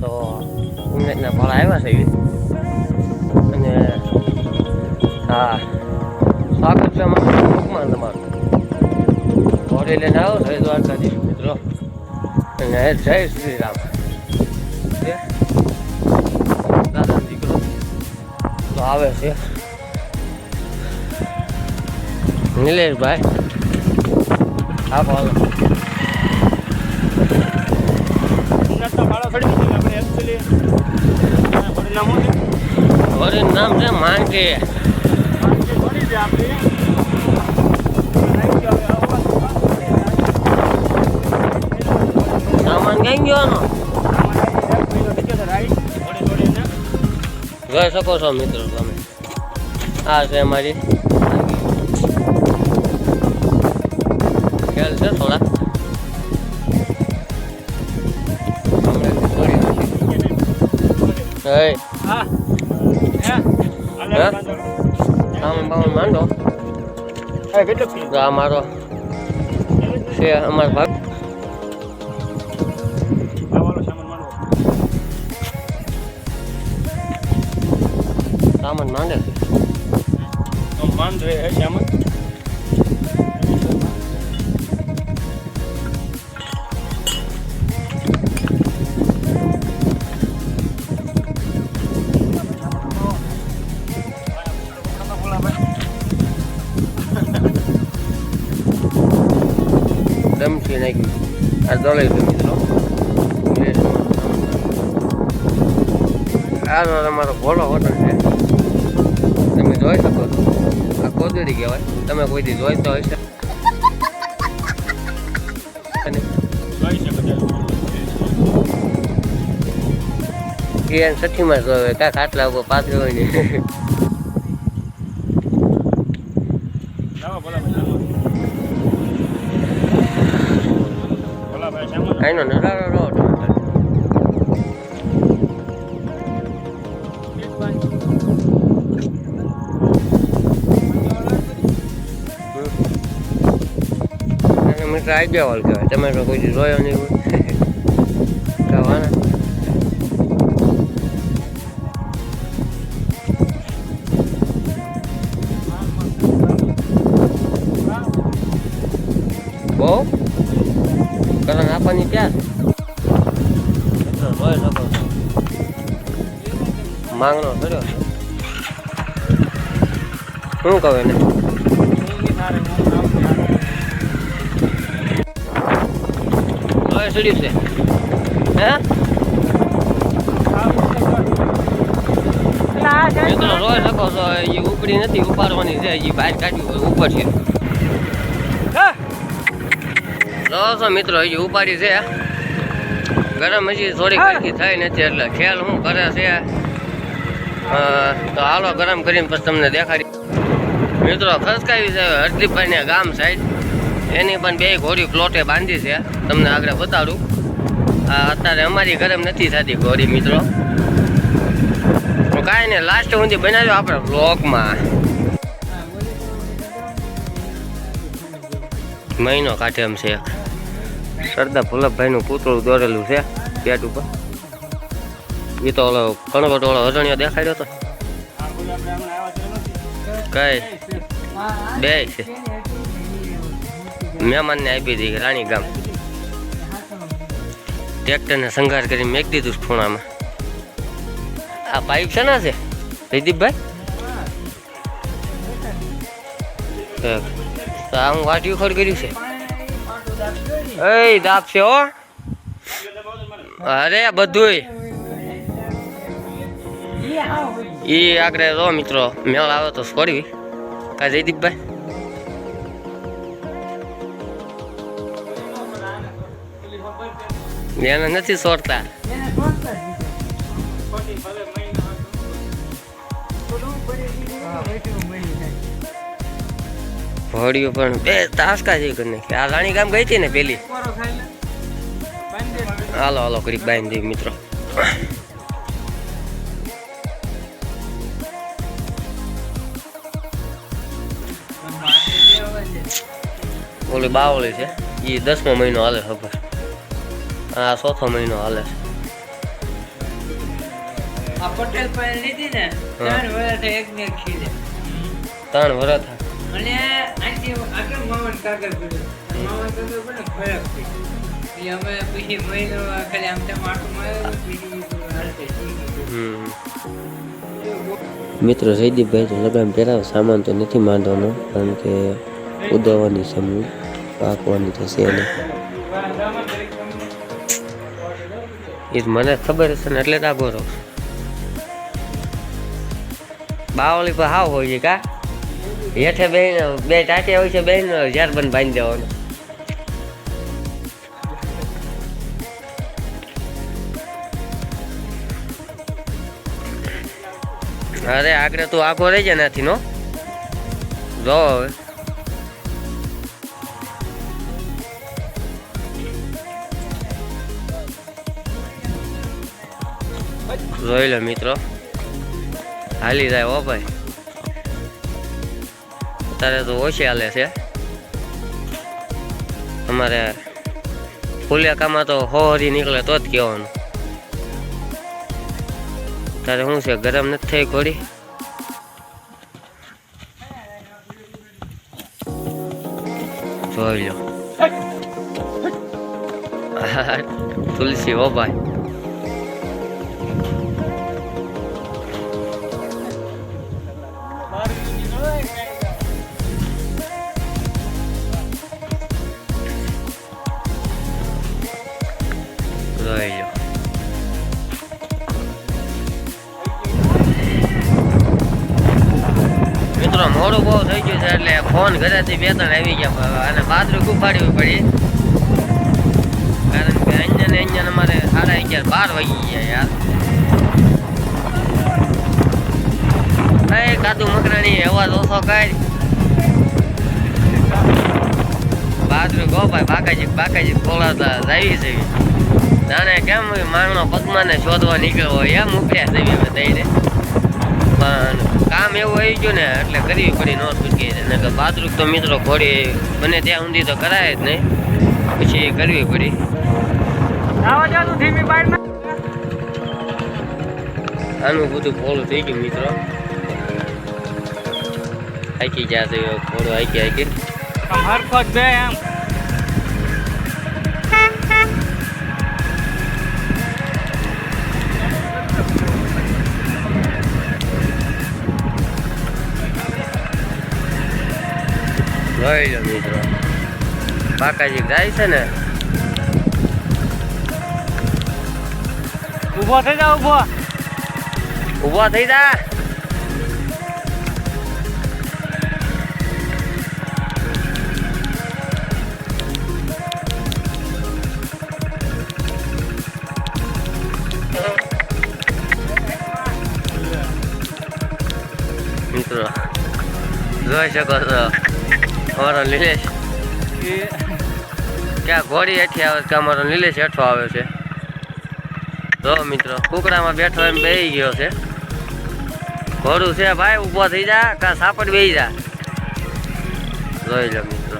તો ઉમરેઠના ફળ આવ્યા છે અને હા સ્વાગત છે અમારું ટૂંકમાં તમારું ઘોડી લઈને આવો છો દ્વારકાધીશ મિત્રો અને જય શ્રી રામ દાદા દીકરો તો આવે છે નિલેશભાઈ હા બોલો ઘોડીનું નામ છે માંડકી સામાન કઈ ગયો જોઈ શકો છો મિત્રો તમે આ છે અમારી ખેલ છે થોડા સામાન બામાન માંડો અમારો છે અમારો ભાગ સામાન માંડે માંડ રહે સામાન દમથી નાખ્યું આ દોડાઈ ગયું મિત્રો આ તમારો ઘોડો હોટલ છે તમે જોઈ શકો છો આ કોદડી કહેવાય તમે કોઈથી જોઈતો હશે એ સઠ્ઠીમાં જોવે કાંઈક આટલા ઉપર પાથરી હોય ને આનો નજારો રહો મિત્ર આવી ગયા કહેવાય તમે તો કોઈ જોયો નહીં હોય કહેવાના બહુ કલર આપવાની ત્યાં જોઈ શકો માંગણો કર્યો શું કહે ને ચડ્યું છે હે મિત્રો જોઈ શકો છો એ ઉપડી નથી ઉપાડવાની છે એ બહાર કાઢ્યું ઉપર છે જો છો મિત્રો હજી ઉપાડી છે ગરમ હજી થોડી કડકી થઈ નથી એટલે ખેલ શું કરે છે તો હાલો ગરમ કરીને પછી તમને દેખાડી મિત્રો ખસકાવી છે હરદીપભાઈને ગામ સાઈડ એની પણ બે ઘોડી પ્લોટે બાંધી છે તમને આગળ બતાડું અત્યારે અમારી ગરમ નથી થતી ઘોડી મિત્રો કાંઈ ને લાસ્ટ સુધી બનાવ્યો આપણે બ્લોગમાં મહિનો કાઢે એમ છે સરદાર વલ્લભભાઈનું પૂતળું દોરેલું છે પેટ ઉપર એ તો ઓલો કણકોટ વાળો અજણિયો દેખાડ્યો હતો કઈ બે છે મહેમાનને આપી હતી રાણી ગામ ટ્રેક્ટરને સંઘાર કરીને મેકી દીધું ખૂણામાં આ પાઇપ છે ને છે જયદીપભાઈ આ હું વાટ્યું ખડ કર્યું છે એ દાપ છે હો અરે બધું એ આગળ રો મિત્રો મેળ આવે તો છોડવી કા જયદીપભાઈ એને નથી છોડતા ઘોડીઓ પણ બે તાસકા જેવી કરી નાખી આ રાણી ગામ ગઈ હતી ને પેલી હાલો હાલો કરી બાંધી દેવી મિત્રો ઓલી બાવળી છે એ 10મો મહિનો હાલે ખબર આ 4થો મહિનો હાલે છે આ પટેલ પાસે લીધી ને 3 વર્ષ એક ને એક ખીલે 3 વર્ષ અને આથી આગળ માવન કાગળ પડ્યો માવન કાગળ પડે ફરક છે એ અમે પછી મહિનો ખાલી આમ તેમ આટું માર્યું પછી હાલતે મિત્રો જયદીપભાઈ તો લગામ પહેરાવ સામાન તો નથી માંડવાનો કારણ કે ઉદવવાની છે મૂળ પાકવાની તો છે ને એ મને ખબર છે ને એટલે જ આગો રહો બાવળી પર હાવ હોય છે કા હેઠે બે ટાંટિયા હોય છે બેન ઝાર બંધ બાંધી દેવાનો અરે આગળ તું આખો રહી જાય નથી નો જો હવે જોઈ લો મિત્રો હાલી જાય હો ભાઈ અત્યારે તો ઓછી હાલે છે અમારે ફુલિયાકામાં તો હોરી નીકળે તો જ કહેવાનું તારે શું છે ગરમ નથી થઈ ઘોડી જોઈ લો તુલસી હો ભાઈ જોઈ લો મિત્રો મોડું બહુ થઈ ગયું છે એટલે ફોન ઘરેથી 2-3 આવી ગયા અને બાજરી ઉપાડવી પડી કારણ કે અહીંયા અમારે 11:30 12 વાગી ગયા યાર કાદુ મકરાણી અવાજ ઓછો કાઢ બાજરી ગો ભાઈ બાકાજી ખોલાતા જાવી છે જાણે કેમ માણનો પગમાને શોધવા નીકળ્યો હોય એમ ઉપડ્યા જવી બધાને પણ કામ એવું આવી ગયું ને એટલે કરવી પડી ન છૂટકી ને કે બાદરૂક તો મિત્રો ઘોડી બને ત્યાં ઊંધી તો કરાય જ નહીં પછી કરવી પડી આનું બધું ફોલું થઈ ગયું મિત્રો હાકી જશે થોડું હાકી હરખત બે એમ જોઈ લો મિત્રો બાકાજી જાય છે ને ઉભો થઈ જા ઉભો થઈ જા મિત્રો જોઈ શકો છો અમારો નિલેશ ક્યાં ઘોડી હેઠી આવે કે અમારો નિલેશ હેઠો આવે છે જો મિત્રો કુકડામાં બેઠો એમ બેસી ગયો છે ઘોડું છે ભાઈ ઊભો થઈ જા કા સાપડ બેસી જા જોઈ લો મિત્રો